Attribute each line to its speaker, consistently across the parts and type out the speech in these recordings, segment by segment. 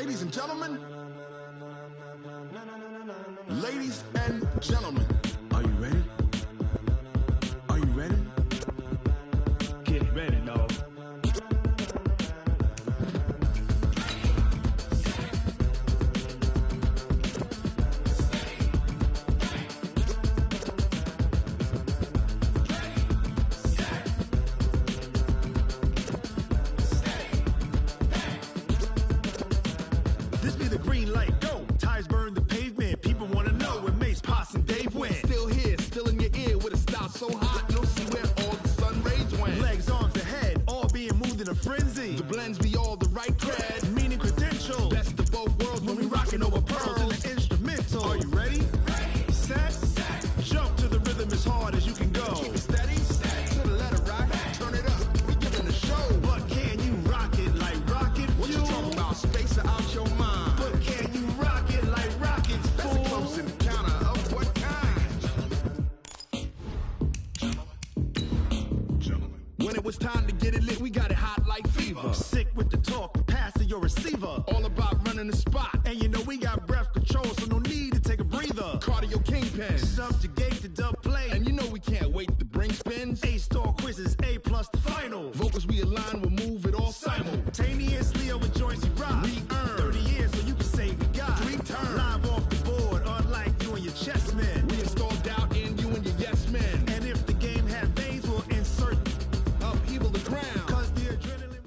Speaker 1: Ladies and gentlemen, ladies and gentlemen, are you ready? Are you ready?
Speaker 2: Get ready, dog.
Speaker 1: This be the green light, go. Tires burn the pavement. People want to know where Mace, Poss, and Dave went. Still here, still in your ear with a style so hot. No see where all the sun rays went. Legs, arms, and head, all being moved in a frenzy. The blends be all the right cred, meaning credentials. Best of both worlds when we rocking over pearls in the instrumental. Are you ready? Set, jump to the rhythm as hard as you can go. Keep it steady, to the letter rock. Turn it up, we giving a show. But can you rock it like rocket fuel? What you talking about? Space out your mind. But can you rock it like rockets, fool? That's a close encounter of what kind? Gentlemen. When it was time to get it lit, we got it hot like fever. Sick with the talk, pass to your receiver. All about running the spot. And you know we got breath control, so no need to take a breather. Cardio kingpin, subjugate the dub play. And you know we can't wait to bring spins. A-star quizzes, A+ the final. Vocals we align, we'll move it all simultaneously over joints we rock. We earn 30 years, so you can say we got 3 turns. Live off the board, unlike you and your chess men. We install doubt in you and your yes men. And if the game had veins, we'll insert upheaval the ground. Cause the adrenaline.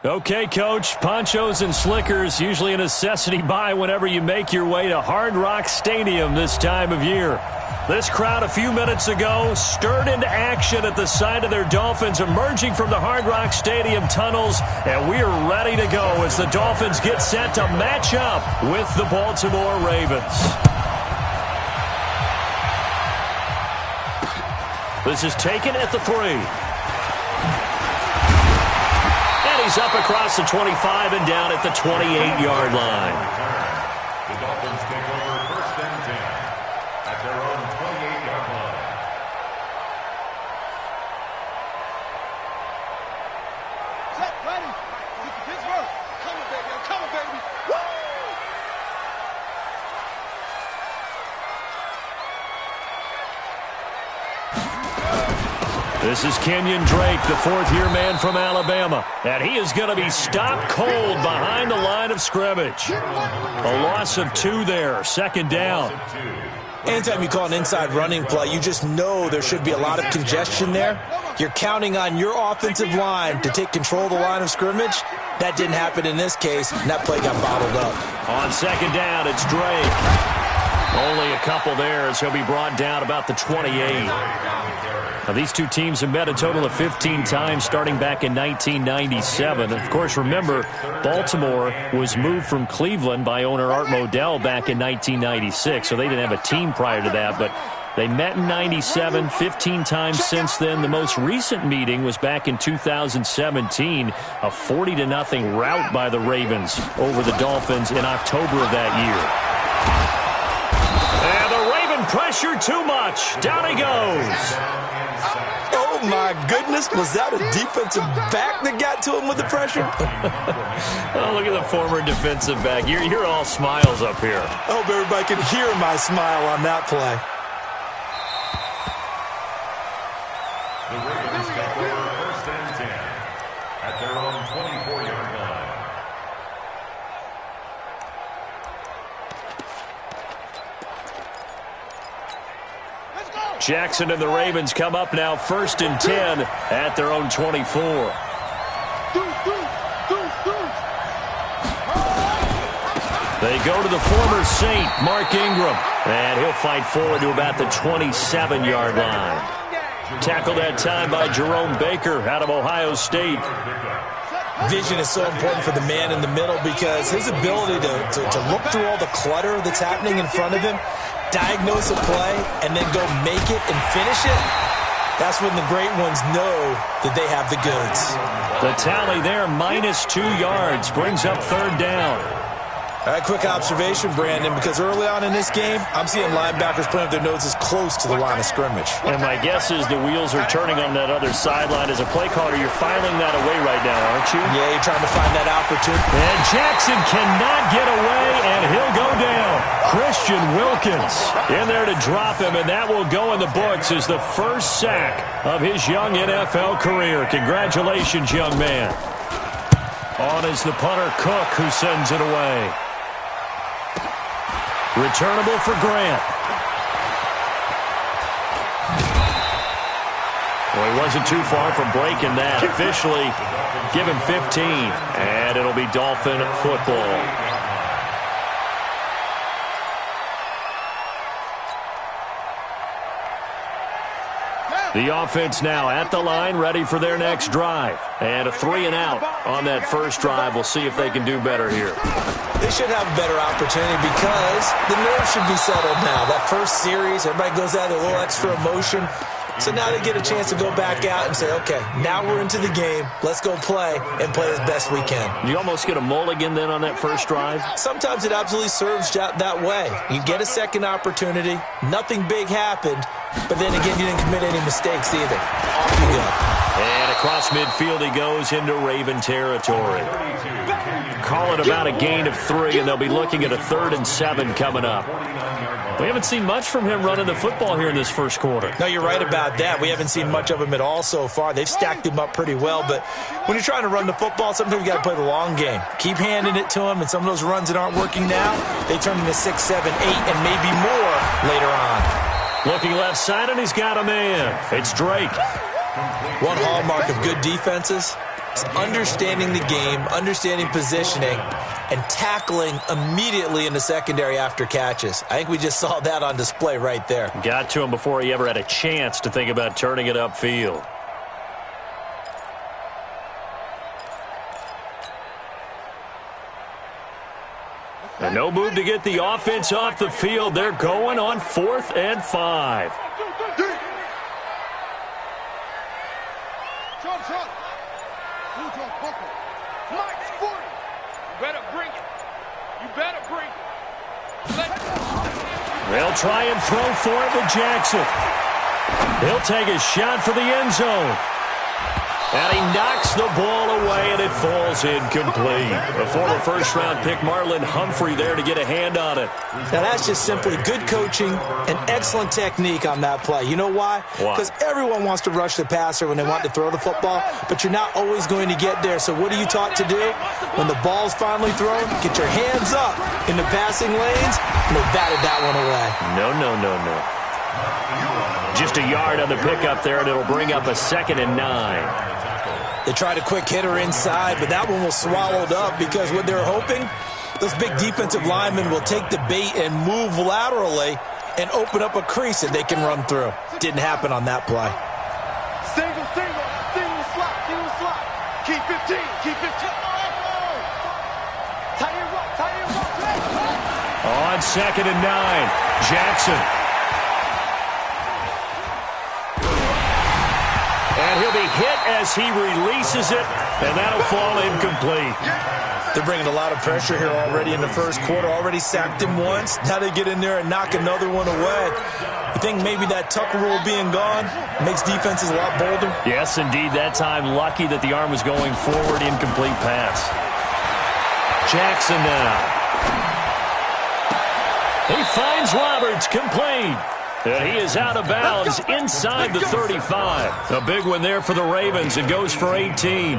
Speaker 3: Okay, Coach, ponchos and slickers, usually a necessity buy whenever you make your way to Hard Rock Stadium this time of year. This crowd a few minutes ago stirred into action at the side of their Dolphins emerging from the Hard Rock Stadium tunnels, and we are ready to go as the Dolphins get set to match up with the Baltimore Ravens. This is taken at the 3. And he's up across the 25 and down at the 28-yard line.
Speaker 4: The Dolphins take over 1st and 10 at their own 28-yard line.
Speaker 5: Set, ready. Pittsburgh. Coming, baby. I'm coming, baby. Woo!
Speaker 3: This is Kenyon Drake, the 4th-year man from Alabama, and he is going to be stopped cold behind the line of scrimmage. A loss of 2 there, 2nd down.
Speaker 6: Anytime you call an inside running play, you just know there should be a lot of congestion there. You're counting on your offensive line to take control of the line of scrimmage. That didn't happen in this case, and that play got bottled up.
Speaker 3: On 2nd down, it's Drake. Only a couple there as he'll be brought down about the 28. Now, these two teams have met a total of 15 times starting back in 1997. Of course, remember, Baltimore was moved from Cleveland by owner Art Modell back in 1996, so they didn't have a team prior to that, but they met in 97, 15 times since then. The most recent meeting was back in 2017, a 40-0 rout by the Ravens over the Dolphins in October of that year. And the Raven pressure too much. Down he goes.
Speaker 6: Oh, my goodness. Was that a defensive back that got to him with the pressure?
Speaker 3: Oh, look at the former defensive back. You're all smiles up here.
Speaker 6: I hope everybody can hear my smile on that play.
Speaker 4: The Ravens take over 1st and 10 at their own 24-yard line.
Speaker 3: Jackson and the Ravens come up now 1st and 10 at their own 24. They go to the former Saint, Mark Ingram, and he'll fight forward to about the 27-yard line. Tackled that time by Jerome Baker out of Ohio State.
Speaker 6: Vision is so important for the man in the middle because his ability to look through all the clutter that's happening in front of him, diagnose a play, and then go make it and finish it, that's when the great ones know that they have the goods.
Speaker 3: The tally there, -2 yards, brings up 3rd down.
Speaker 6: All right, quick observation, Brandon, because early on in this game, I'm seeing linebackers playing with their noses close to the line of scrimmage.
Speaker 3: And my guess is the wheels are turning on that other sideline. As a play caller, you're filing that away right now, aren't you?
Speaker 6: Yeah, you're trying to find that opportunity.
Speaker 3: And Jackson cannot get away, and he'll go down. Christian Wilkins in there to drop him, and that will go in the books as the first sack of his young NFL career. Congratulations, young man. On is the punter, Cook, who sends it away. Returnable for Grant. Well, he wasn't too far from breaking that. Officially, give him 15, and it'll be Dolphin football. The offense now at the line, ready for their next drive. And a 3-and-out on that first drive. We'll see if they can do better here.
Speaker 6: They should have a better opportunity because the nerves should be settled now. That first series, everybody goes out with a little extra emotion. So now they get a chance to go back out and say, okay, now we're into the game. Let's go play and play as best we can.
Speaker 3: You almost get a mulligan then on that first drive?
Speaker 6: Sometimes it absolutely serves that way. You get a second opportunity. Nothing big happened. But then again, you didn't commit any mistakes either. Off you go.
Speaker 3: And across midfield he goes into Raven territory. Call it about a gain of 3, and they'll be looking at a 3rd and 7 coming up. We haven't seen much from him running the football here in this first quarter.
Speaker 6: No, you're right about that. We haven't seen much of him at all so far. They've stacked him up pretty well, but when you're trying to run the football, sometimes you got to play the long game. Keep handing it to him, and some of those runs that aren't working now, they turn into 6, 7, 8, and maybe more later on.
Speaker 3: Looking left side, and he's got a man. It's Drake.
Speaker 6: One hallmark of good defenses is understanding the game, understanding positioning, and tackling immediately in the secondary after catches. I think we just saw that on display right there.
Speaker 3: Got to him before he ever had a chance to think about turning it upfield. And no move to get the offense off the field. They're going on 4th and 5. They'll try and throw for it to Jackson. He'll take a shot for the end zone. And he knocks the ball away, and it falls incomplete. A former first-round pick, Marlon Humphrey, there to get a hand on it.
Speaker 6: Now, that's just simply good coaching and excellent technique on that play. You know why? Because everyone wants to rush the passer when they want to throw the football, but you're not always going to get there. So what are you taught to do? When the ball's finally thrown, get your hands up in the passing lanes, and they batted that one away.
Speaker 3: No. Just a yard on the pickup there, and it'll bring up a 2nd and 9.
Speaker 6: They tried a quick hitter inside, but that one was swallowed up because what they're hoping, those big defensive linemen will take the bait and move laterally and open up a crease that they can run through. Didn't happen on that play.
Speaker 5: Single slot. Keep 15. Tie it up.
Speaker 3: On 2nd and 9, Jackson. And he'll be hit as he releases it, and that'll fall incomplete.
Speaker 6: They're bringing a lot of pressure here already in the first quarter. Already sacked him once. Now they get in there and knock another one away. You think maybe that Tucker rule being gone makes defenses a lot bolder?
Speaker 3: Yes, indeed. That time, lucky that the arm was going forward. Incomplete pass. Jackson now. He finds Roberts, complete. And he is out of bounds inside the 35. A big one there for the Ravens. It goes for 18.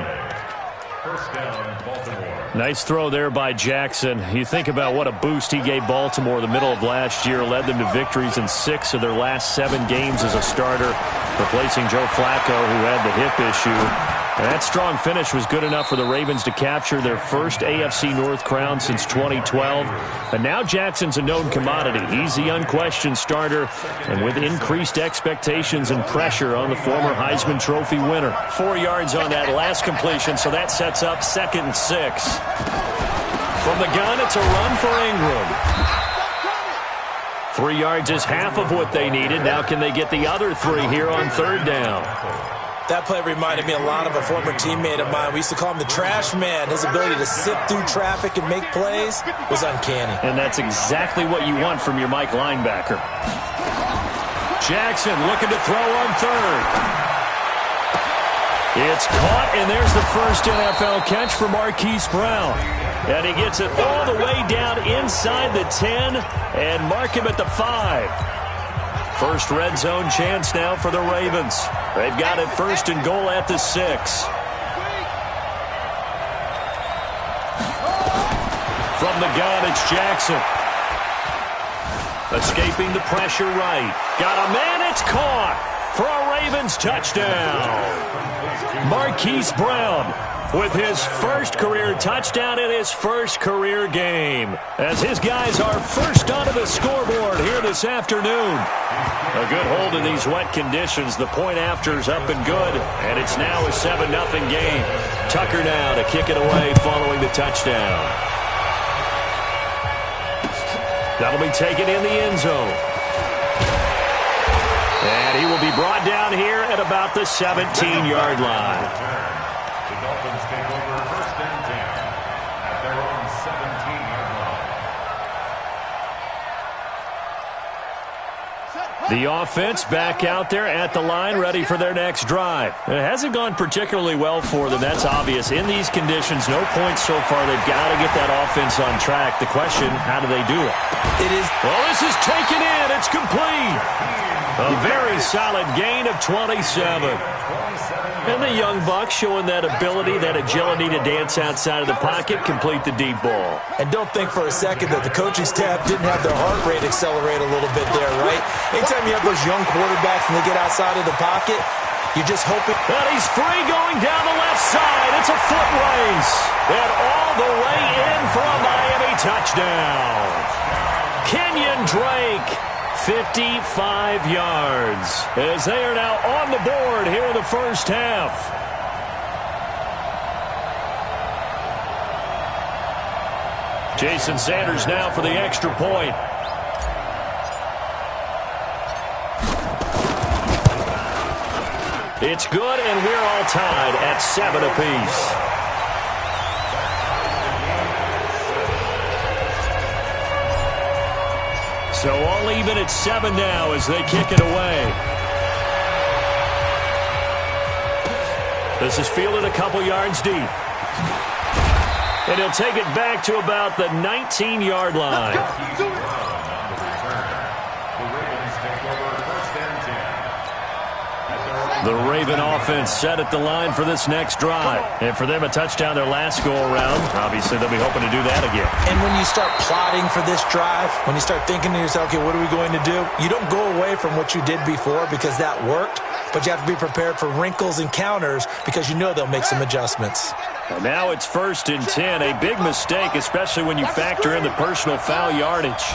Speaker 4: First down, Baltimore.
Speaker 3: Nice throw there by Jackson. You think about what a boost he gave Baltimore the middle of last year. Led them to victories in 6 of their last 7 games as a starter, replacing Joe Flacco, who had the hip issue. And that strong finish was good enough for the Ravens to capture their first AFC North crown since 2012. And now Jackson's a known commodity. He's the unquestioned starter, and with increased expectations and pressure on the former Heisman Trophy winner. 4 yards on that last completion, so that sets up 2nd and 6. From the gun, it's a run for Ingram. 3 yards is half of what they needed. Now can they get the other 3 here on 3rd down?
Speaker 6: That play reminded me a lot of a former teammate of mine. We used to call him the trash man. His ability to sift through traffic and make plays was uncanny.
Speaker 3: And that's exactly what you want from your Mike linebacker. Jackson looking to throw on third. It's caught, and there's the first NFL catch for Marquise Brown. And he gets it all the way down inside the 10 and mark him at the 5. First red zone chance now for the Ravens. They've got it first and goal at the 6. From the gun, it's Jackson. Escaping the pressure right. Got a man, it's caught for a Ravens touchdown. Marquise Brown with his first career touchdown in his first career game, as his guys are first onto the scoreboard here this afternoon. A good hold in these wet conditions. The point after's up and good, and it's now a 7-0 game. Tucker now to kick it away following the touchdown. That'll be taken in the end zone. And he will be brought down here at about the 17-yard line.
Speaker 4: The Dolphins take over first and 10 at their own 17-yard line.
Speaker 3: The offense back out there at the line, ready for their next drive. It hasn't gone particularly well for them. That's obvious. In these conditions, no points so far. They've got to get that offense on track. The question, how do they do it? Well, this is taken in. It's complete. A very solid gain of 27. And the young buck showing that ability, that agility to dance outside of the pocket, complete the deep ball.
Speaker 6: And don't think for a second that the coaching staff didn't have their heart rate accelerate a little bit there, right? Anytime you have those young quarterbacks and they get outside of the pocket, you're just hoping.
Speaker 3: And he's free going down the left side. It's a foot race. And all the way in for a Miami touchdown. Kenyon Drake. 55 yards as they are now on the board here in the first half. Jason Sanders now for the extra point. It's good, and we're all tied at 7 apiece. So all even at 7 now as they kick it away. This is fielded a couple yards deep. And he'll take it back to about the 19-yard line. The Raven offense set at the line for this next drive. And for them, a touchdown their last go-around. Obviously, they'll be hoping to do that again.
Speaker 6: And when you start plotting for this drive, when you start thinking to yourself, okay, what are we going to do? You don't go away from what you did before because that worked, but you have to be prepared for wrinkles and counters because you know they'll make some adjustments.
Speaker 3: And now it's first and 10. A big mistake, especially when you factor in the personal foul yardage.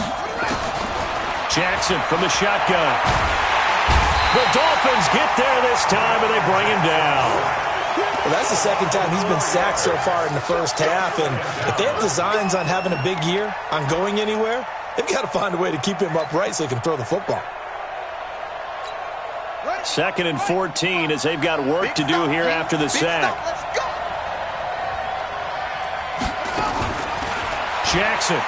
Speaker 3: Jackson from the shotgun. The Dolphins get there this time, and they bring him down.
Speaker 6: Well, that's the second time he's been sacked so far in the first half, and if they have designs on having a big year, on going anywhere, they've got to find a way to keep him upright so he can throw the football.
Speaker 3: 2nd and 14 as they've got work to do here after the sack. Jackson.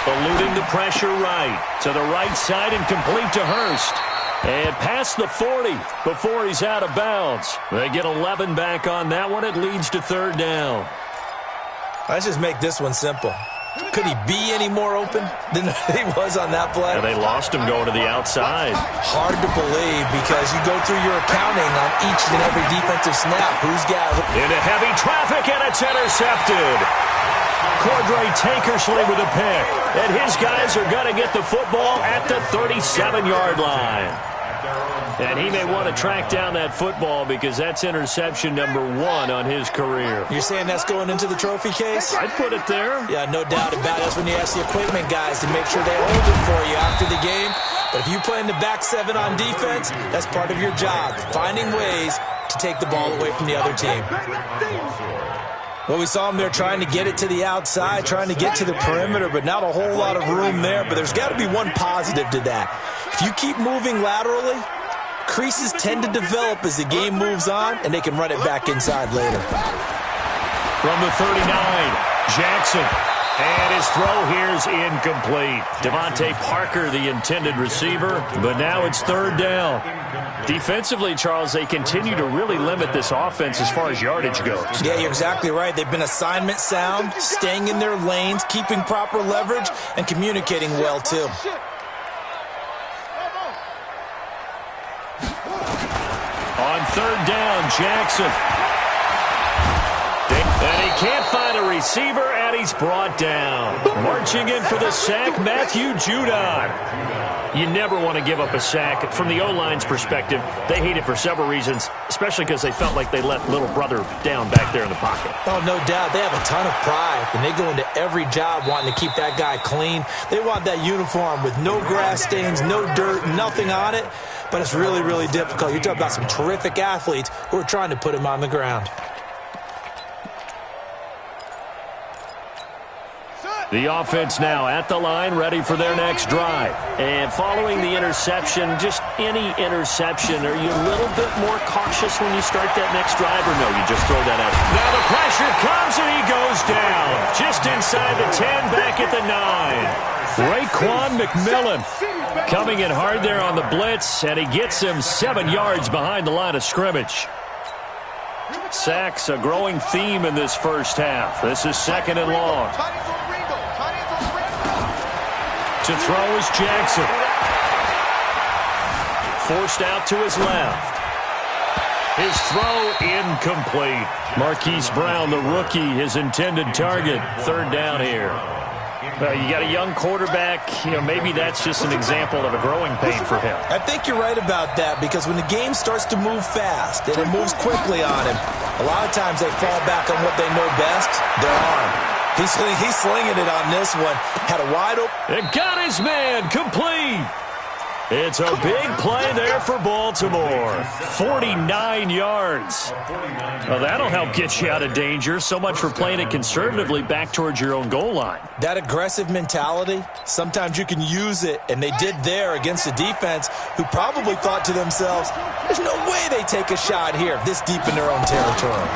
Speaker 3: Eluding the pressure right. To the right side and complete to Hurst. And past the 40 before he's out of bounds. They get 11 back on that one. It leads to 3rd down.
Speaker 6: Let's just make this one simple. Could he be any more open than he was on that play?
Speaker 3: Yeah, they lost him going to the outside.
Speaker 6: Hard to believe because you go through your accounting on each and every defensive snap. Who's got it?
Speaker 3: Into heavy traffic, and it's intercepted. Cordray Tankersley with a pick. And his guys are going to get the football at the 37-yard line. And he may want to track down that football because that's interception number 1 on his career.
Speaker 6: You're saying that's going into the trophy case?
Speaker 3: I'd put it there.
Speaker 6: Yeah, no doubt about it. That's when you ask the equipment guys to make sure they hold it for you after the game. But if you play in the back 7 on defense, that's part of your job, finding ways to take the ball away from the other team. Well, we saw him there trying to get it to the outside, trying to get to the perimeter, but not a whole lot of room there. But there's got to be one positive to that. If you keep moving laterally, creases tend to develop as the game moves on, and they can run it back inside later.
Speaker 3: From the 39, Jackson. And his throw here is incomplete. Devontae Parker, the intended receiver, but now it's third down. Defensively, Charles, they continue to really limit this offense as far as yardage goes.
Speaker 6: Yeah, you're exactly right. They've been assignment sound, staying in their lanes, keeping proper leverage, and communicating well, too.
Speaker 3: On third down, Jackson. And he can't find a receiver, and he's brought down. Marching in for the sack, Matthew Judon. You never want to give up a sack. From the O-line's perspective, they hate it for several reasons, especially because they felt like they let little brother down back there in the pocket.
Speaker 6: Oh, no doubt. They have a ton of pride, and they go into every job wanting to keep that guy clean. They want that uniform with no grass stains, no dirt, nothing on it, but it's really, really difficult. You're talking about some terrific athletes who are trying to put him on the ground.
Speaker 3: The offense now at the line, ready for their next drive. And following the interception, just any interception, are you a little bit more cautious when you start that next drive, or no, you just throw that out? Now the pressure comes, and he goes down. Just inside the 10, back at the 9. Raekwon McMillan coming in hard there on the blitz, and he gets him 7 yards behind the line of scrimmage. Sacks, a growing theme in this first half. This is second and long. To throw is Jackson. Forced out to his left. His throw incomplete. Marquise Brown, the rookie, his intended target. Third down here. You got a young quarterback. Maybe that's just an example of a growing pain for him.
Speaker 6: I think you're right about that, because when the game starts to move fast and it moves quickly on him, a lot of times they fall back on what they know best, their arm. He's slinging it on this one. Had a wide open.
Speaker 3: It got his man complete. It's a big play there for Baltimore. 49 yards. Well, that'll help get you out of danger. So much for playing it conservatively back towards your own goal line.
Speaker 6: That aggressive mentality, sometimes you can use it, and they did there against a defense who probably thought to themselves, there's no way they take a shot here this deep in their own territory.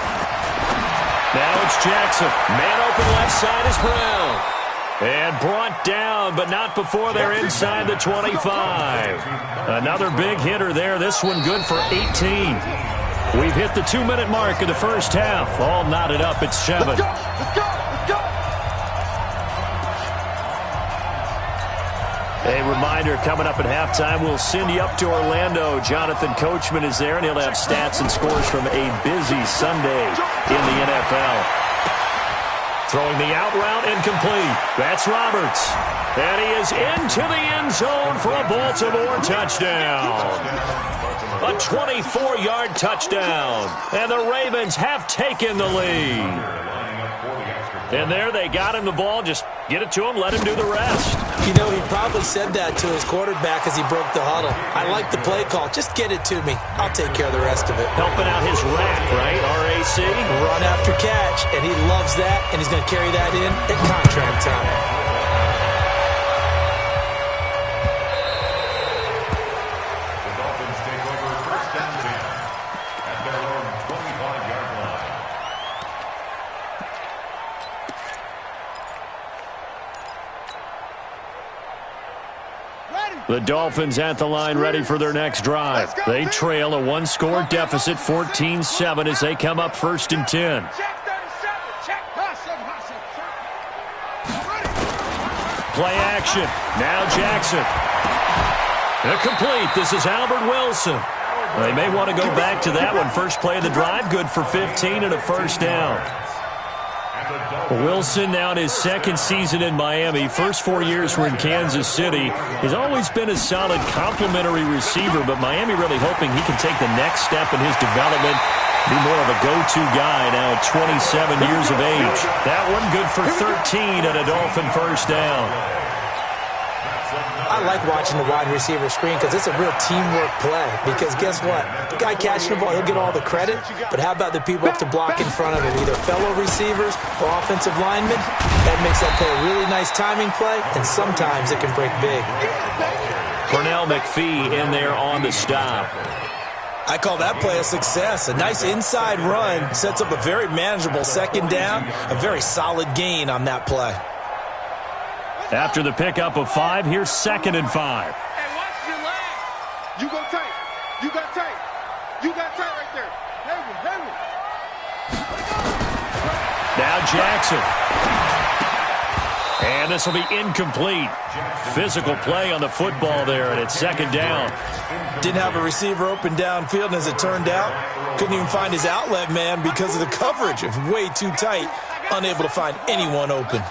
Speaker 3: Now it's Jackson. Man open left side is Brown. And brought down, but not before they're inside the 25. Another big hitter there. This one good for 18. We've hit the 2-minute mark of the first half. All knotted up at 7.
Speaker 5: Let's go! Let's go! Let's go!
Speaker 3: A reminder, coming up at halftime, we'll send you up to Orlando. Jonathan Coachman is there, and he'll have stats and scores from a busy Sunday in the NFL. Throwing the out route, incomplete. That's Roberts. And he is into the end zone for a Baltimore touchdown. A 24-yard touchdown. And the Ravens have taken the lead. And there they got him the ball. Just get it to him, let him do the rest.
Speaker 6: You know, he probably said that to his quarterback as he broke the huddle. I like the play call. Just get it to me. I'll take care of the rest of it.
Speaker 3: Helping out his rack, right? RAC.
Speaker 6: Run after catch, and he loves that, and he's going to carry that in at contract time.
Speaker 3: The Dolphins at the line, ready for their next drive. They trail a 1-score deficit, 14-7, as they come up 1st and 10. Play action. Now Jackson. Complete. This is Albert Wilson. They may want to go back to that one. First play of the drive, good for 15 and a first down. Wilson now in his second season in Miami. First 4 years were in Kansas City. He's always been a solid complementary receiver, but Miami really hoping he can take the next step in his development, be more of a go-to guy now at 27 years of age. That one good for 13 and a Dolphin first down.
Speaker 6: I like watching the wide receiver screen because it's a real teamwork play. Because guess what? The guy catching the ball, he'll get all the credit. But how about the people up to block in front of him, either fellow receivers or offensive linemen? That makes that play a really nice timing play, and sometimes it can break big.
Speaker 3: Pernell McPhee in there on the stop.
Speaker 6: I call that play a success. A nice inside run sets up a very manageable second down, a very solid gain on that play.
Speaker 3: After the pickup of 5, here's 2nd and 5.
Speaker 5: Hey, watch your legs. You go tight. You got tight. You got tight right there. Heavy.
Speaker 3: Now Jackson. And this will be incomplete. Physical play on the football there, and it's 2nd down.
Speaker 6: Didn't have a receiver open downfield, and as it turned out, couldn't even find his outlet man because of the coverage. It was way too tight, unable to find anyone open.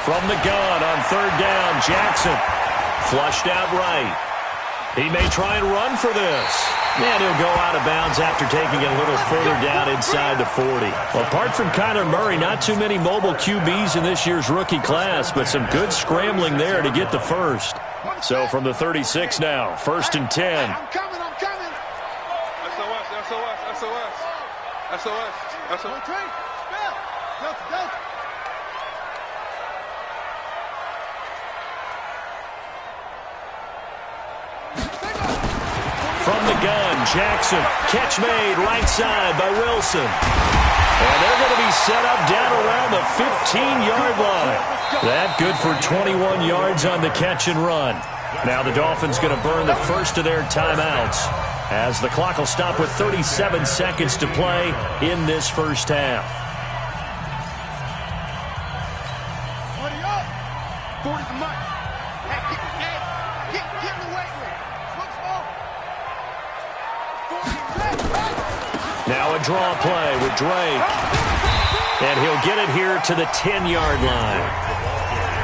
Speaker 3: From the gun on 3rd down, Jackson. Flushed out right. He may try and run for this. And he'll go out of bounds after taking it a little further down inside the 40. Well, apart from Kyler Murray, not too many mobile QBs in this year's rookie class, but some good scrambling there to get the first. So from the 36 now, 1st and 10.
Speaker 5: I'm coming. SOS. Delta.
Speaker 3: From the gun, Jackson. Catch made right side by Wilson. And they're going to be set up down around the 15-yard line. That good for 21 yards on the catch and run. Now the Dolphins going to burn the first of their timeouts as the clock will stop with 37 seconds to play in this first half.
Speaker 5: 40 the mic. Hey, get in the weight room.
Speaker 3: Now a draw play with Drake. And he'll get it here to the 10-yard line.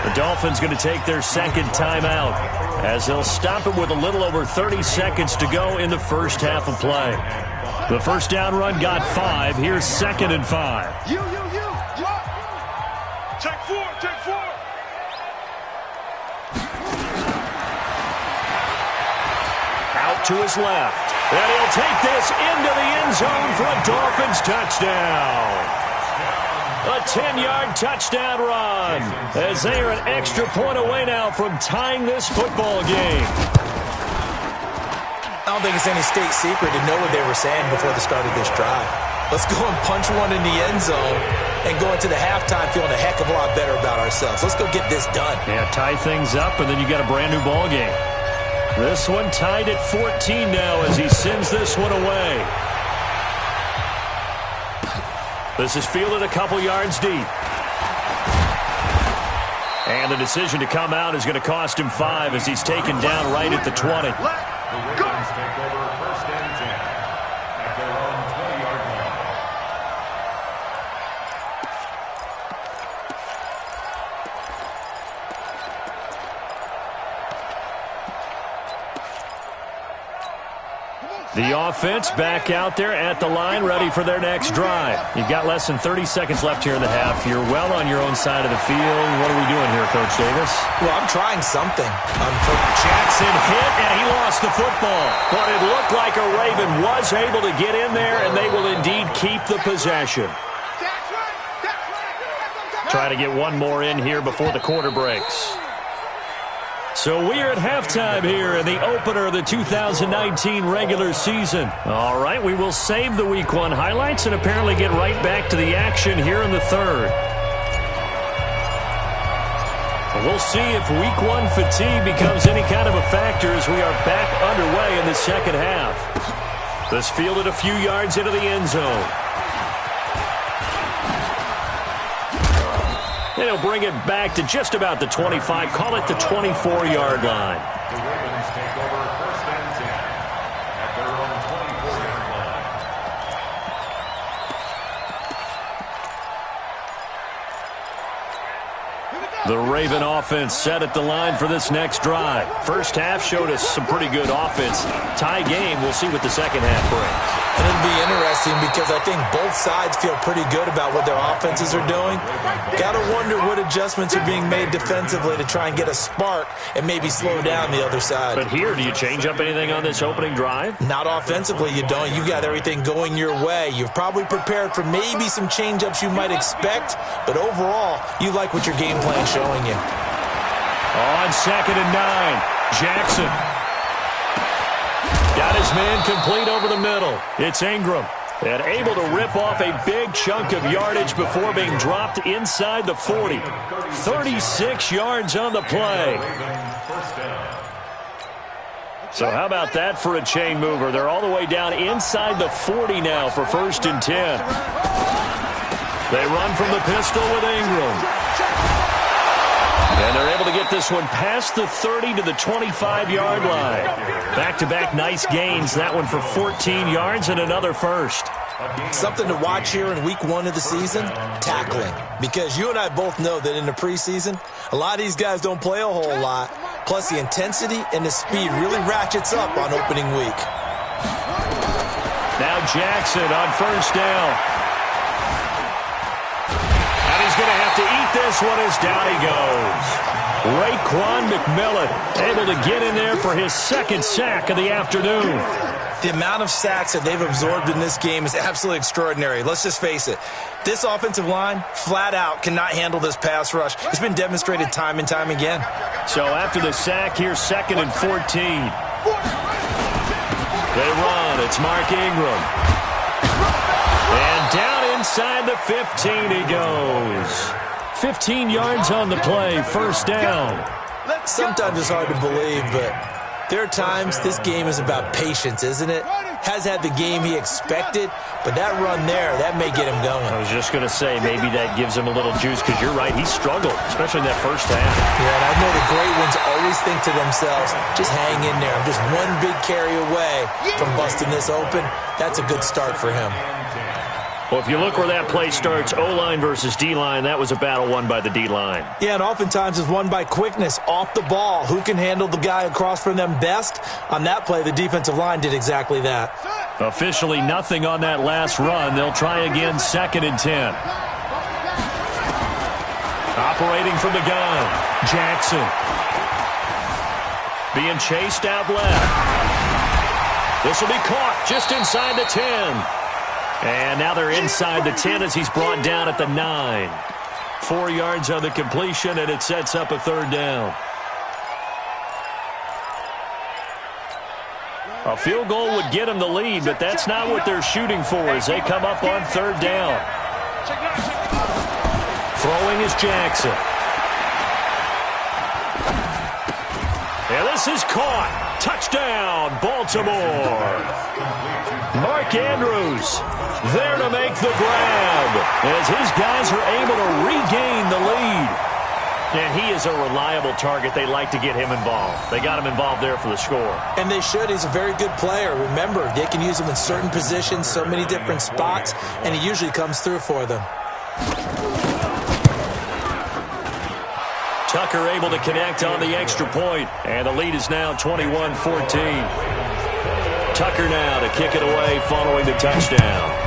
Speaker 3: The Dolphins going to take their 2nd timeout as they'll stop it with a little over 30 seconds to go in the first half of play. The first down run got 5. Here's 2nd and 5.
Speaker 5: You. Check 4.
Speaker 3: Out to his left. And he'll take this into the end zone for a Dolphins touchdown. A 10-yard touchdown run as they are an extra point away now from tying this football game.
Speaker 6: I don't think it's any state secret to know what they were saying before the start of this drive. Let's go and punch one in the end zone and go into the halftime feeling a heck of a lot better about ourselves. Let's go get this done.
Speaker 3: Yeah, tie things up, and then you got a brand-new ball game. This one tied at 14 now as he sends this one away. This is fielded a couple yards deep. And the decision to come out is going to cost him 5 as he's taken down right at the 20.
Speaker 4: The Ravens take over 1st and 10 at their own 20-yard line.
Speaker 3: The offense back out there at the line, ready for their next drive. You've got less than 30 seconds left here in the half. You're well on your own side of the field. What are we doing here, Coach Davis?
Speaker 6: Well, I'm trying something.
Speaker 3: Jackson hit, and he lost the football. But it looked like a Raven was able to get in there, and they will indeed keep the possession. Try to get one more in here before the quarter breaks. So we are at halftime here in the opener of the 2019 regular season. All right, we will save the Week 1 highlights and apparently get right back to the action here in the third. We'll see if Week 1 fatigue becomes any kind of a factor as we are back underway in the second half. This fielded a few yards into the end zone. And he'll bring it back to just about the 25, call it the 24-yard line.
Speaker 4: The Ravens take over 1st and 10 at their own 24-yard line.
Speaker 3: The Raven offense set at the line for this next drive. First half showed us some pretty good offense. Tie game, we'll see what the second half brings.
Speaker 6: And it'll be interesting because I think both sides feel pretty good about what their offenses are doing. Got to wonder what adjustments are being made defensively to try and get a spark and maybe slow down the other side.
Speaker 3: But here, do you change up anything on this opening drive?
Speaker 6: Not offensively, you don't. You got everything going your way. You've probably prepared for maybe some change-ups you might expect, but overall, you like what your game plan's showing you.
Speaker 3: On 2nd and 9, Jackson. Got his man complete over the middle. It's Ingram. And able to rip off a big chunk of yardage before being dropped inside the 40. 36 yards on the play. So how about that for a chain mover? They're all the way down inside the 40 now for 1st and 10. They run from the pistol with Ingram. And they're able to get this one past the 30 to the 25-yard line. Back-to-back nice gains. That one for 14 yards and another first.
Speaker 6: Something to watch here in week 1 of the season, tackling. Because you and I both know that in the preseason, a lot of these guys don't play a whole lot. Plus the intensity and the speed really ratchets up on opening week.
Speaker 3: Now Jackson on 1st down. He's going to have to eat this one as down he goes. Raekwon McMillan able to get in there for his 2nd sack of the afternoon.
Speaker 6: The amount of sacks that they've absorbed in this game is absolutely extraordinary. Let's just face it. This offensive line, flat out, cannot handle this pass rush. It's been demonstrated time and time again.
Speaker 3: So after the sack, here's 2nd and 14. They run. It's Mark Ingram. And down inside the 15 he goes. 15 yards on the play, 1st down.
Speaker 6: Sometimes it's hard to believe, but there are times this game is about patience, isn't it? Has had the game he expected, but that run there, that may get him going.
Speaker 3: I was just going to say, maybe that gives him a little juice, because you're right, he struggled, especially in that 1st half.
Speaker 6: Yeah, and I know the great ones always think to themselves, just hang in there. I'm just one big carry away from busting this open. That's a good start for him.
Speaker 3: Well, if you look where that play starts, O-line versus D-line, that was a battle won by the D-line.
Speaker 6: Yeah, and oftentimes it's won by quickness, off the ball. Who can handle the guy across from them best? On that play, the defensive line did exactly that.
Speaker 3: Officially nothing on that last run. They'll try again, 2nd and 10. Operating from the gun, Jackson. Being chased out left. This will be caught just inside the 10. And now they're inside the 10 as he's brought down at the 9. 4 yards on the completion, and it sets up a 3rd down. A field goal would get them the lead, but that's not what they're shooting for as they come up on 3rd down. Throwing is Jackson. And this is caught. Touchdown, Baltimore. Mark Andrews there to make the grab as his guys are able to regain the lead. And he is a reliable target. They like to get him involved. They got him involved there for the score.
Speaker 6: And they should. He's a very good player. Remember, they can use him in certain positions, so many different spots, and he usually comes through for them.
Speaker 3: Tucker able to connect on the extra point, and the lead is now 21-14. Tucker now to kick it away following the touchdown.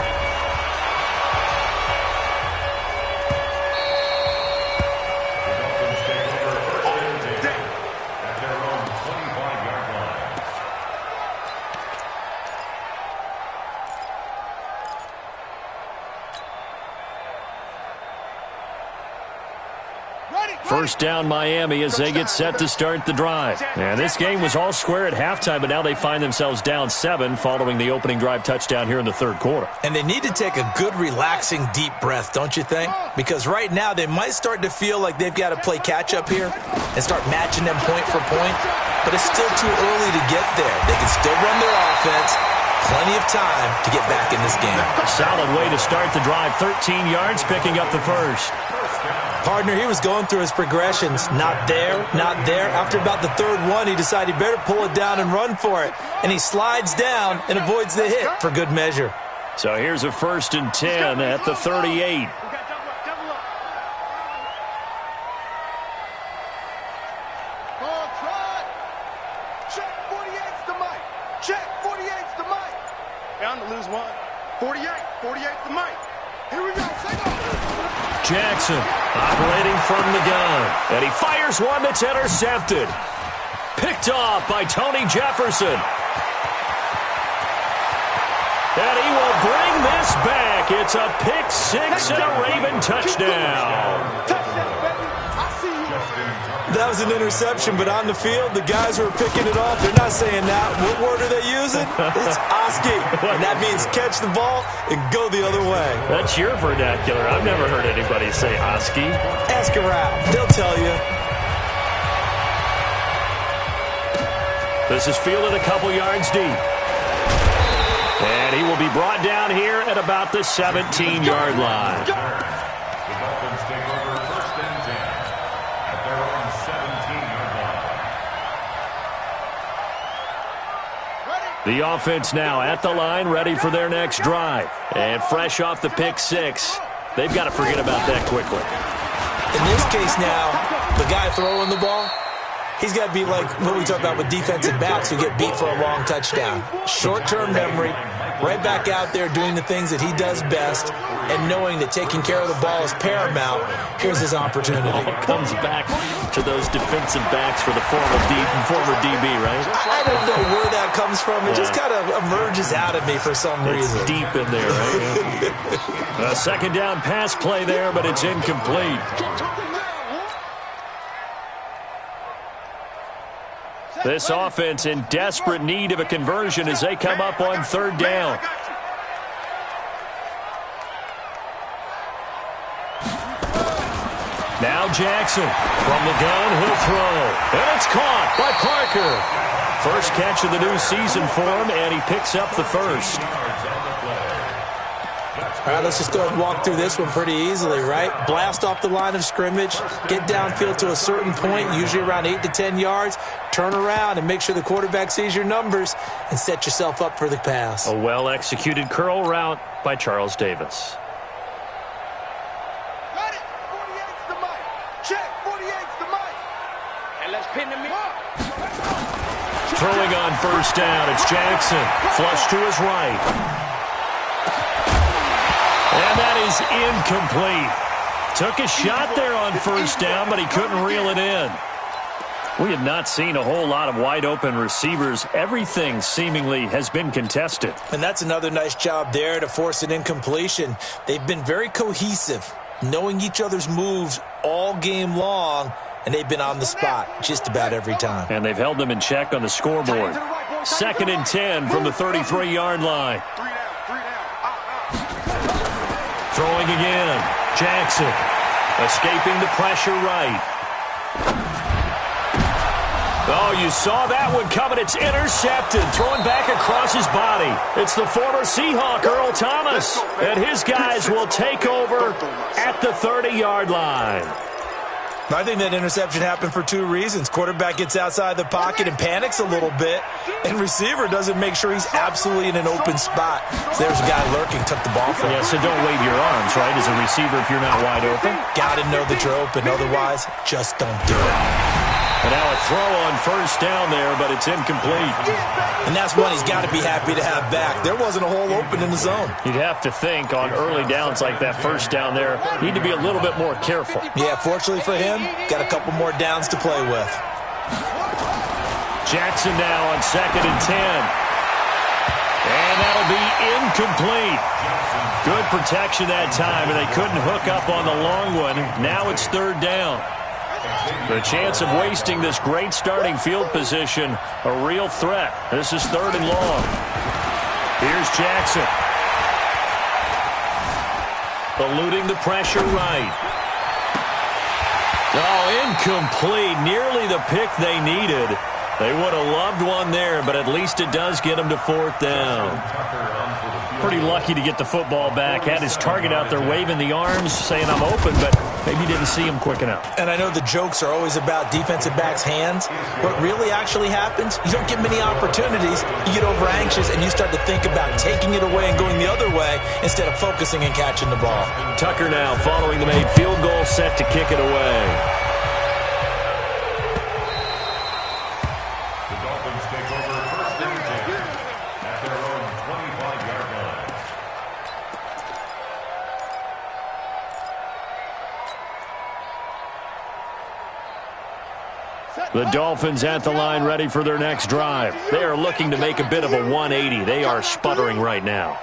Speaker 3: First down Miami as they get set to start the drive. And this game was all square at halftime, but now they find themselves down 7 following the opening drive touchdown here in the 3rd quarter.
Speaker 6: And they need to take a good, relaxing, deep breath, don't you think? Because right now they might start to feel like they've got to play catch-up here and start matching them point for point. But it's still too early to get there. They can still run their offense. Plenty of time to get back in this game.
Speaker 3: Solid way to start the drive. 13 yards, picking up the first.
Speaker 6: Partner, he was going through his progressions. Not there, not there. After about the 3rd one, he decided he better pull it down and run for it. And he slides down and avoids the hit for good measure.
Speaker 3: So here's a 1st and 10 at the 38.
Speaker 5: Bound to lose one. 48 the mic. Here we go.
Speaker 3: Jackson operating from the gun. And he fires one that's intercepted. Picked off by Tony Jefferson. And he will bring this back. It's a pick six and a Raven touchdown.
Speaker 6: That was an interception, but on the field, the guys who are picking it off, they're not saying that. What word are they using? It's Oski. And that means catch the ball and go the other way.
Speaker 3: That's your vernacular. I've never heard anybody say Oski.
Speaker 6: Ask around. They'll tell you.
Speaker 3: This is fielded a couple yards deep. And he will be brought down here at about the 17-yard line.
Speaker 4: The Dolphins take over first and 10 at their own 17-yard line.
Speaker 3: The offense now at the line, ready for their next drive. And fresh off the pick six, they've got to forget about that quickly.
Speaker 6: In this case now, the guy throwing the ball, he's got to be like what we talk about with defensive backs who get beat for a long touchdown. Short-term memory, right back out there doing the things that he does best, and knowing that taking care of the ball is paramount. Here's his opportunity.
Speaker 3: It comes back to those defensive backs for the former DB, right?
Speaker 6: I don't know where that comes from. It just kind of emerges out of me for some reason.
Speaker 3: It's deep in there, right? A second down pass play there, but it's incomplete. This offense in desperate need of a conversion as they come up on third down. Now Jackson from the gun, he'll throw. And it's caught by Parker. First catch of the new season for him, and he picks up the first.
Speaker 6: All right, let's just go ahead and walk through this one pretty easily, right? Blast off the line of scrimmage, get downfield to a certain point, usually around 8 to 10 yards, turn around and make sure the quarterback sees your numbers and set yourself up for the pass.
Speaker 3: A well-executed curl route by Charles Davis.
Speaker 5: Got it. 48's the mic. Check. 48's the mic. And let's pin him up.
Speaker 3: Throwing on first down, it's Jackson. Flush to his right. And that is incomplete. Took a shot there on first down, but he couldn't reel it in. We have not seen a whole lot of wide-open receivers. Everything seemingly has been contested.
Speaker 6: And that's another nice job there to force an incompletion. They've been very cohesive, knowing each other's moves all game long, and they've been on the spot just about every time.
Speaker 3: And they've held them in check on the scoreboard. Second and 10 from the 33-yard line. Throwing again. Jackson escaping the pressure right. Oh, you saw that one coming. It's intercepted. Throwing back across his body. It's the former Seahawk, Earl Thomas. And his guys will take over at the 30-yard line.
Speaker 6: I think that interception happened for two reasons. Quarterback gets outside the pocket and panics a little bit, and receiver doesn't make sure he's absolutely in an open spot. So there's a guy lurking, took the ball from him.
Speaker 3: Yeah, so don't wave your arms, right, as a receiver if you're not wide open.
Speaker 6: Got to know that you're open. Otherwise, just don't do it.
Speaker 3: And now a throw on first down there, but it's incomplete.
Speaker 6: And that's one he's got to be happy to have back. There wasn't a hole open in the zone.
Speaker 3: You'd have to think on early downs like that first down there, need to be a little bit more careful.
Speaker 6: Yeah, fortunately for him, got a couple more downs to play with.
Speaker 3: Jackson now on second and 10. And that'll be incomplete. Good protection that time, and they couldn't hook up on the long one. Now it's third down. The chance of wasting this great starting field position, a real threat. This is third and long. Here's Jackson. Eluding the pressure right. Oh, incomplete. Nearly the pick they needed. They would have loved one there, but at least it does get them to fourth down. Pretty lucky to get the football back. Had his target out there waving the arms, saying I'm open, but maybe didn't see him quick enough.
Speaker 6: And I know the jokes are always about defensive backs' hands. What really actually happens, you don't get many opportunities. You get over anxious, and you start to think about taking it away and going the other way instead of focusing and catching the ball.
Speaker 3: Tucker now following the made field goal, set to kick it away.
Speaker 4: The Dolphins take over first and 10 at their own 25-yard
Speaker 3: The Dolphins at the line ready for their next drive. They are looking to make a bit of a 180. They are sputtering right now.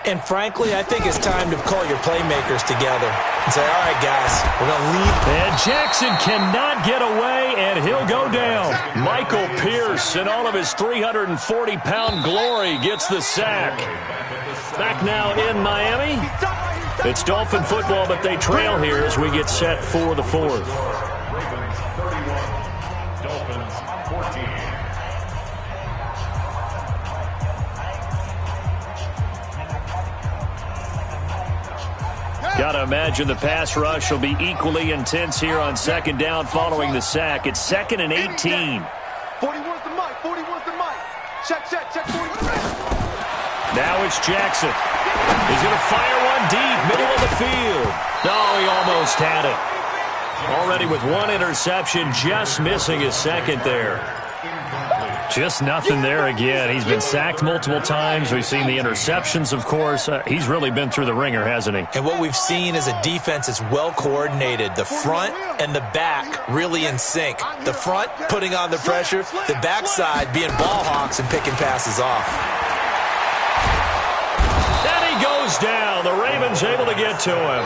Speaker 6: And frankly, I think it's time to call your playmakers together and say, all right, guys, we're going to lead.
Speaker 3: And Jackson cannot get away, and he'll go down. Michael Pierce, in all of his 340-pound glory, gets the sack. Back now in Miami. It's Dolphin football, but they trail here as we get set for the fourth.
Speaker 4: Ravens 31, Dolphins 14.
Speaker 3: Got to imagine the pass rush will be equally intense here on second down following the sack. It's 2nd and 18.
Speaker 5: 41's the mic. 41's the mic. Check, 40.
Speaker 3: Now it's Jackson. He's going to fire one deep, middle of the field. No, he almost had it. Already with one interception, just missing his second there. Just nothing there again. He's been sacked multiple times. We've seen the interceptions, of course. He's really been through the ringer, hasn't he?
Speaker 6: And what we've seen is a defense that's well coordinated. The front and the back really in sync. The front putting on the pressure, the backside being ball hawks and picking passes off.
Speaker 3: And he goes down. The Ravens able to get to him.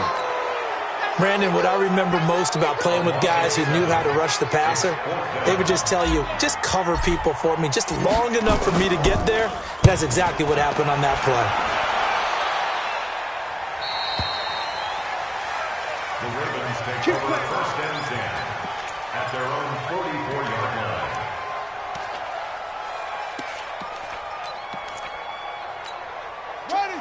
Speaker 6: Brandon, what I remember most about playing with guys who knew how to rush the passer, they would just tell you, just cover people for me, just long enough for me to get there. And that's exactly what happened on that play.
Speaker 4: The Ravens take over 1st and 10 at their own 44-yard line.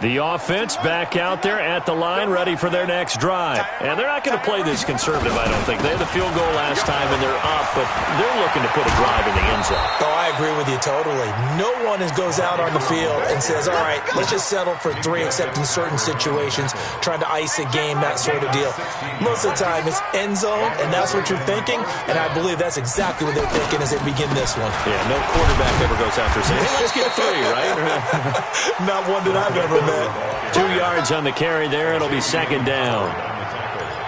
Speaker 3: The offense back out there at the line, ready for their next drive. And they're not going to play this conservative, I don't think. They had the field goal last time, and they're up, but they're looking to put a drive in the end zone.
Speaker 6: Oh, I agree with you totally. No one goes out on the field and says, all right, let's just settle for 3, except in certain situations, trying to ice a game, that sort of deal. Most of the time, it's end zone, and that's what you're thinking, and I believe that's exactly what they're thinking as they begin this one.
Speaker 3: Yeah, no quarterback ever goes out there saying, hey, let's get 3, right?
Speaker 6: Not one that I've ever met.
Speaker 3: 2 yards on the carry there. It'll be 2nd down.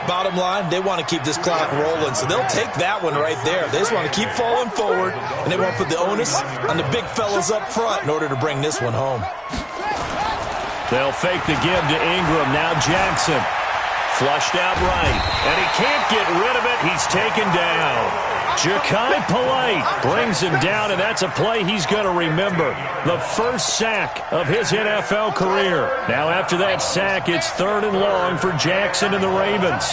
Speaker 6: Bottom line, they want to keep this clock rolling, so they'll take that one right there. They just want to keep falling forward, and they want to put the onus on the big fellas up front in order to bring this one home.
Speaker 3: They'll fake the give to Ingram. Now Jackson. Flushed out right. And he can't get rid of it. He's taken down. Ja'Kai Polite brings him down, and that's a play he's going to remember. The first sack of his NFL career. Now after that sack, it's 3rd and long for Jackson and the Ravens.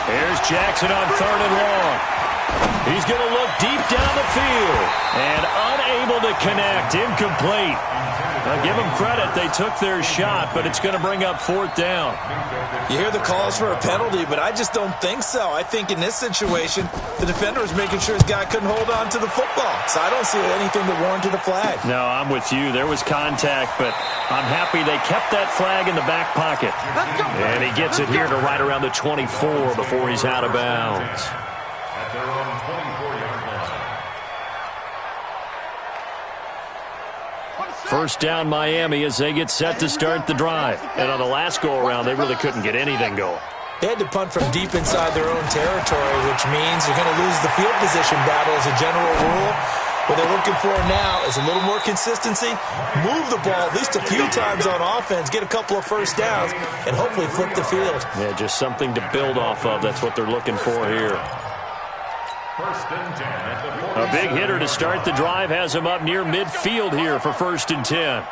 Speaker 3: Here's Jackson on 3rd and long. He's going to look deep down the field and unable to connect. Incomplete. Now give them credit. They took their shot, but it's going to bring up 4th down.
Speaker 6: You hear the calls for a penalty, but I just don't think so. I think in this situation, the defender was making sure his guy couldn't hold on to the football. So I don't see anything that warranted a flag.
Speaker 3: No, I'm with you. There was contact, but I'm happy they kept that flag in the back pocket. And he gets it here to right around the 24 before he's out of bounds.
Speaker 4: At their own 24-yard line.
Speaker 3: 1st down Miami as they get set to start the drive. And on the last go-around, they really couldn't get anything going.
Speaker 6: They had to punt from deep inside their own territory, which means you're going to lose the field position battle as a general rule. What they're looking for now is a little more consistency, move the ball at least a few times on offense, get a couple of 1st downs, and hopefully flip the field.
Speaker 3: Yeah, just something to build off of. That's what they're looking for here.
Speaker 4: 1st and 10 at the 40.
Speaker 3: A big hitter to start the drive has him up near midfield here for 1st and 10.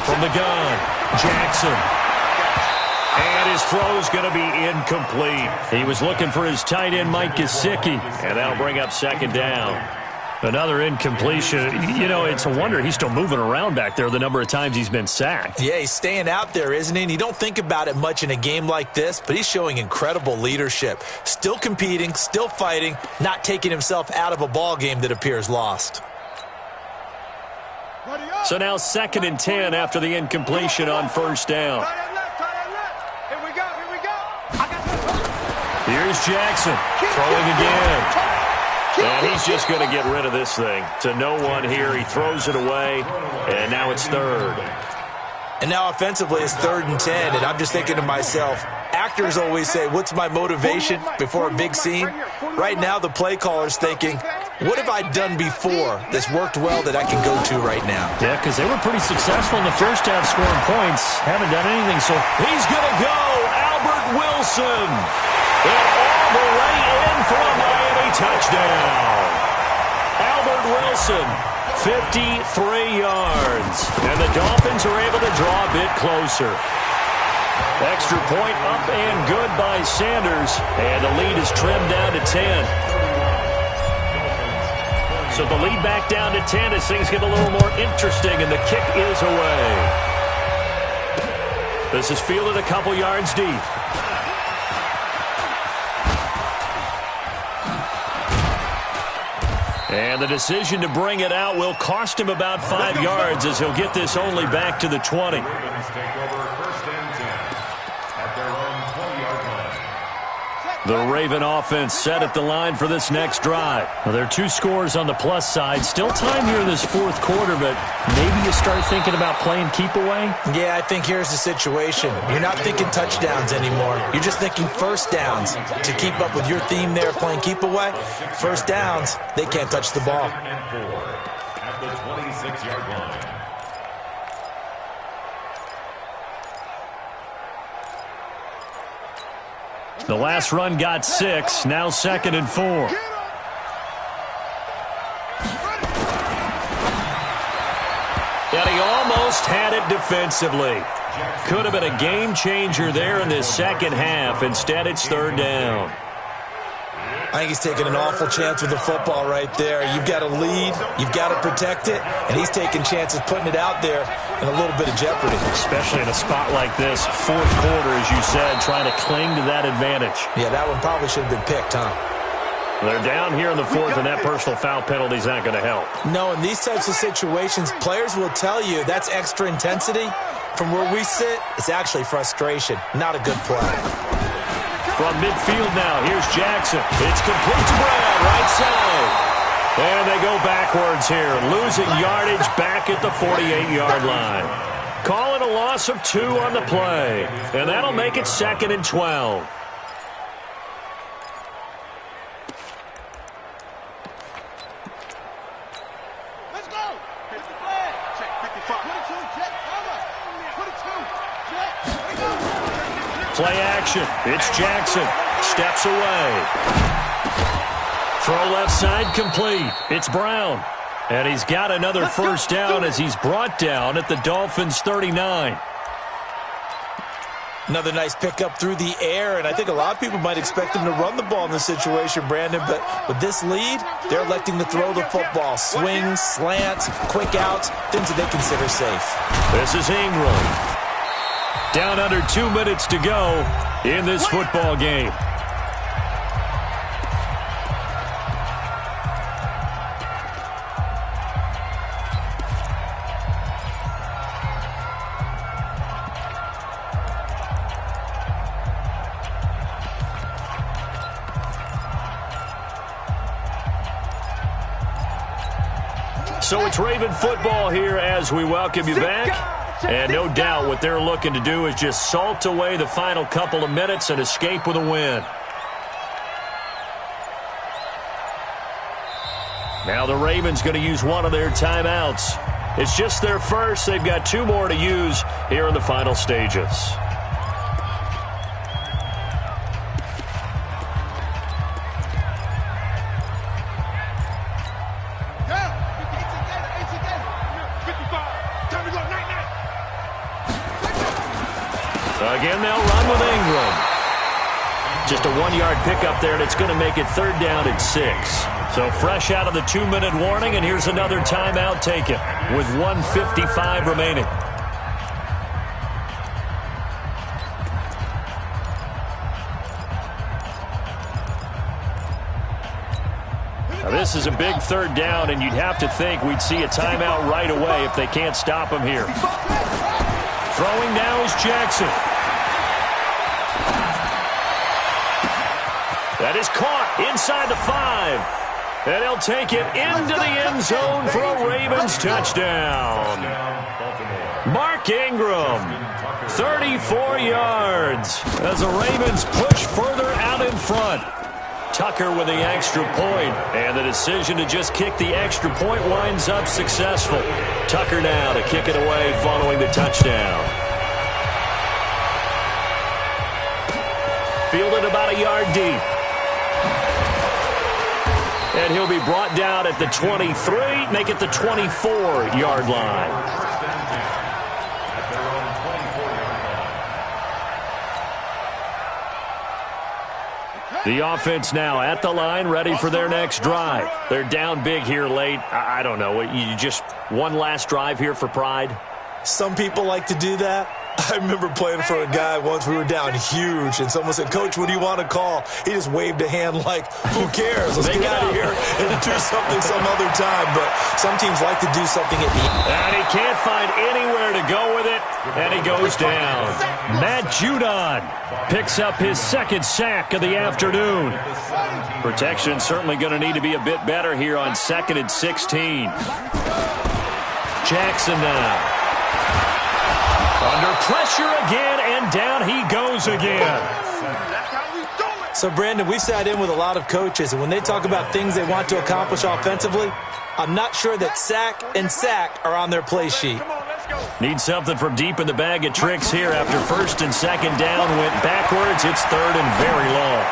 Speaker 3: From the gun, Jackson. And his throw is going to be incomplete. He was looking for his tight end, Mike Gesicki, and that'll bring up 2nd down. Another incompletion. You know, it's a wonder he's still moving around back there the number of times he's been sacked.
Speaker 6: Yeah, he's staying out there, isn't he? And you don't think about it much in a game like this, but he's showing incredible leadership. Still competing, still fighting, not taking himself out of a ball game that appears lost.
Speaker 3: So now 2nd and 10 after the incompletion on 1st down. Here's Jackson throwing again. And he's just going to get rid of this thing. To no one here. He throws it away, and now it's 3rd.
Speaker 6: And now offensively it's 3rd and 10, and I'm just thinking to myself, actors always say, what's my motivation before a big scene? Right now the play caller's thinking, what have I done before that's worked well that I can go to right now?
Speaker 3: Yeah, because they were pretty successful in the first half scoring points. Haven't done anything, so he's going to go. Albert Wilson. And all the way in for a Miami touchdown. Albert Wilson, 53 yards. And the Dolphins are able to draw a bit closer. Extra point up and good by Sanders. And the lead is trimmed down to 10. So the lead back down to 10 as things get a little more interesting, and the kick is away. This is fielded a couple yards deep. And the decision to bring it out will cost him about 5 yards as he'll get this only back to the 20. The Raven offense set at the line for this next drive. Well, there are 2 scores on the plus side. Still time here in this 4th quarter, but maybe you start thinking about playing keep away?
Speaker 6: Yeah, I think here's the situation. You're not thinking touchdowns anymore. You're just thinking first downs. To keep up with your theme there, playing keep away, first downs, they can't touch the ball.
Speaker 4: At the 26-yard line.
Speaker 3: The last run got 6, now 2nd and 4. And he almost had it defensively. Could have been a game changer there in this second half. Instead, it's 3rd down.
Speaker 6: I think he's taking an awful chance with the football right there. You've got to lead, you've got to protect it, and he's taking chances putting it out there in a little bit of jeopardy.
Speaker 3: Especially in a spot like this, 4th quarter, as you said, trying to cling to that advantage.
Speaker 6: Yeah, that one probably should have been picked, huh?
Speaker 3: They're down here in the 4th, and that personal foul penalty is not going to help.
Speaker 6: No, in these types of situations, players will tell you that's extra intensity. From where we sit, it's actually frustration, not a good play.
Speaker 3: From midfield now, here's Jackson. It's complete to Brown, right side. And they go backwards here, losing yardage back at the 48-yard line. Call it a loss of 2 on the play, and that'll make it 2nd and 12.
Speaker 5: Let's go. Hit the flag. Check 55. 22, jet, cover. 22, jet. Here we go.
Speaker 3: Play action. It's Jackson. Steps away. Throw left side complete. It's Brown. And he's got another first down as he's brought down at the Dolphins' 39.
Speaker 6: Another nice pickup through the air, and I think a lot of people might expect him to run the ball in this situation, Brandon, but with this lead, they're electing to throw the football. Swings, slants, quick outs, things that they consider safe.
Speaker 3: This is Ingram. Down under 2 minutes to go in this football game. So it's Raven football here as we welcome you back. And no doubt what they're looking to do is just salt away the final couple of minutes and escape with a win. Now the Ravens going to use one of their timeouts. It's just their first. They've got 2 more to use here in the final stages. Again, they'll run with Ingram. Just a 1-yard pickup there, and it's going to make it 3rd down and 6. So fresh out of the 2-minute warning, and here's another timeout taken with 1:55 remaining. Now this is a big 3rd down, and you'd have to think we'd see a timeout right away if they can't stop him here. Throwing now is Jackson. That is caught inside the 5. And he'll take it into the end zone for a Ravens touchdown. Mark Ingram, 34 yards as the Ravens push further out in front. Tucker with the extra point, and the decision to just kick the extra point winds up successful. Tucker now to kick it away following the touchdown. Fielded about a yard deep. And he'll be brought down at the 23, make it the 24-yard line. The offense now at the line, ready for their next drive. They're down big here late. I don't know. You just one last drive here for pride?
Speaker 6: Some people like to do that. I remember playing for a guy once. We were down huge, and someone said, "Coach, what do you want to call?" He just waved a hand like, "Who cares? Let's get out of here and do something some other time." But some teams like to do something at the end.
Speaker 3: And he can't find anywhere to go with it, and he goes down. Matt Judon picks up his second sack of the afternoon. Protection certainly going to need to be a bit better here on 2nd and 16. Jackson now. Under pressure again, and down he goes again.
Speaker 6: So, Brandon, we've sat in with a lot of coaches, and when they talk about things they want to accomplish offensively, I'm not sure that sack and sack are on their play sheet.
Speaker 3: Need something from deep in the bag of tricks here after 1st and 2nd down. Went backwards. It's 3rd and very long.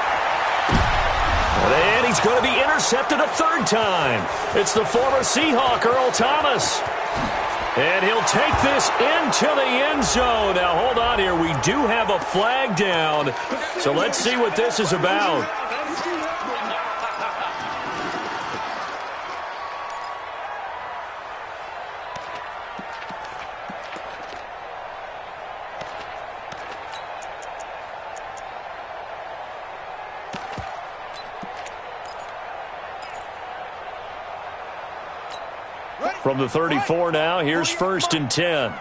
Speaker 3: And he's going to be intercepted a 3rd time. It's the former Seahawk, Earl Thomas. And he'll take this into the end zone. Now, hold on here. We do have a flag down. So let's see what this is about. From the 34 now, here's 1st and 10.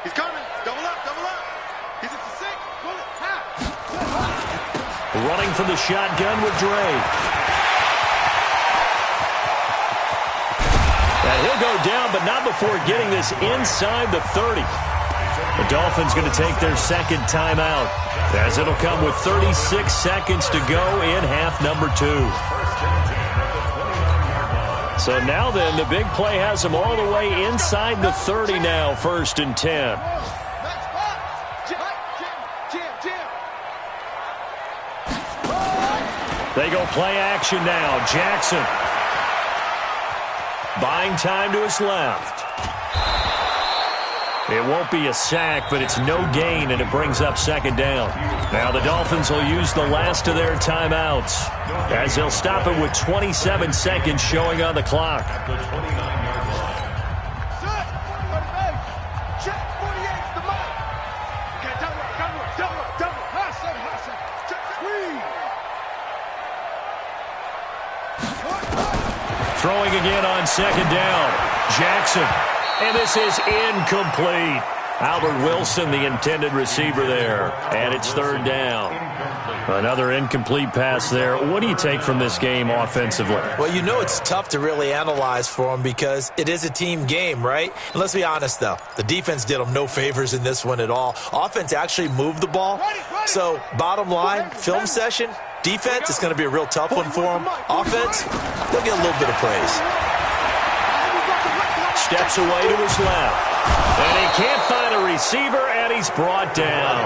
Speaker 5: He's coming. Double up, double up. He's at the 6. Pull it. Half.
Speaker 3: Running from the shotgun with Drake. And he'll go down, but not before getting this inside the 30. The Dolphins going to take their 2nd timeout, as it'll come with 36 seconds to go in half number 2. So now then, the big play has them all the way inside the 30 now, 1st and 10. They go play action now. Jackson buying time to his left. It won't be a sack, but it's no gain, and it brings up 2nd down. Now the Dolphins will use the last of their timeouts, as they'll stop it with 27 seconds showing on the clock. Throwing again on 2nd down. Jackson. And this is incomplete. Albert Wilson, the intended receiver there. And it's 3rd down. Another incomplete pass there. What do you take from this game offensively?
Speaker 6: Well, you know it's tough to really analyze for them because it is a team game, right? And let's be honest, though. The defense did them no favors in this one at all. Offense actually moved the ball. So, bottom line, film session, defense is going to be a real tough one for them. Offense, they'll get a little bit of praise.
Speaker 3: Steps away to his left. And he can't find a receiver, and he's brought down.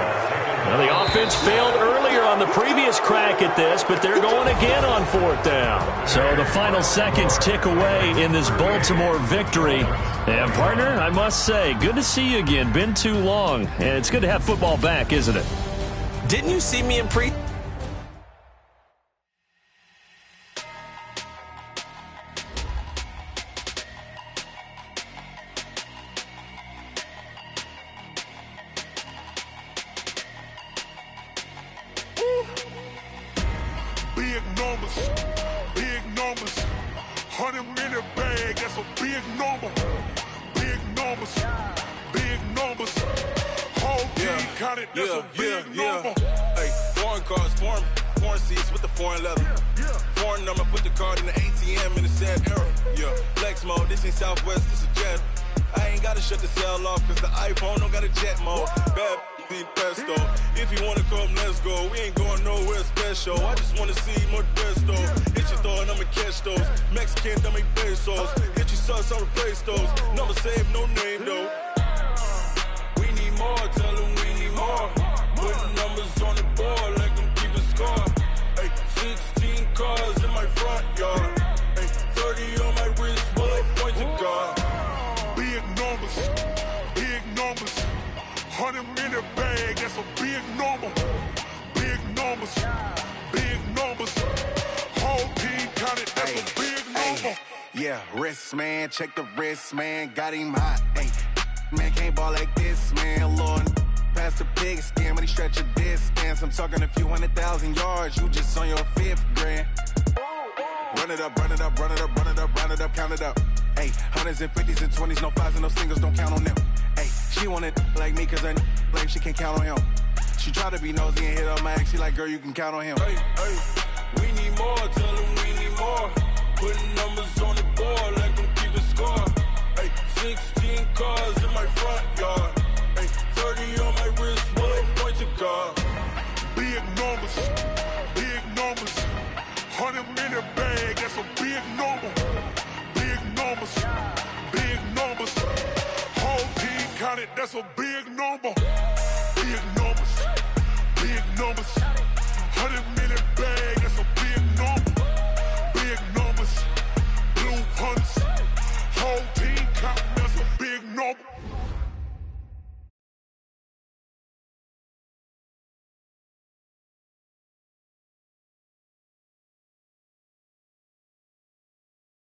Speaker 3: Now, the offense failed earlier on the previous crack at this, but they're going again on 4th down. So the final seconds tick away in this Baltimore victory. And, partner, I must say, good to see you again. Been too long, and it's good to have football back, isn't it?
Speaker 6: Didn't you see me in pre...
Speaker 1: Big numbers, 100-minute bag, that's a big number. Big numbers, whole team counted, that's a big number.
Speaker 7: Hey, foreign cars, foreign seats with the foreign leather. Foreign number, put the card in the ATM in the sad era. Yeah, flex mode, this ain't Southwest, this is jet. I ain't gotta shut the cell off, cause the iPhone don't got a jet mode. Bad be pesto. If you wanna come, let's go. We ain't going nowhere special. I just wanna see more desto. Hit your throw and I'ma catch those. Mexican, dummy pesos. Hit your sauce, I'll replace those. Number save, no name though. We need more, tell them we need more. Putting numbers on the board, like them keep a score. Ay, 16 cars in my front yard. Ay, 30 on my wrist, while I point to God.
Speaker 1: Big numbers, big numbers. 100 in the bag, that's a big number. Big numbers, big numbers. Whole team counted, that's a big number.
Speaker 8: Yeah, wrist man, check the wrist man, got him hot. Ay, man can't ball like this, man. Lord, past the big skin when he stretch a distance. I'm talking a few 100,000 yards, you just on your 5th grand. Run it up, run it up, run it up, run it up, run it up, count it up. Ayy, 100s and 50s and 20s, no 5s and no singles, don't count on them. Ayy, she want it like me, cause her like she can't count on him. She try to be nosy and hit her max, she like, girl, you can count on him.
Speaker 7: Hey, hey, we need more, tell them we need more. Putting numbers on the board, like them keep a score. Ay, 16 cars in my front yard. Ay, 30 on my wrist, while I point to God.
Speaker 1: Big numbers, big numbers. 100 in the bag, that's a big number. Big numbers, big numbers. Whole team counted, that's a big number. Big numbers, big numbers. 100 in the bag, that's a big number. Big numbers, blue hunts. Whole team counting, that's a big number.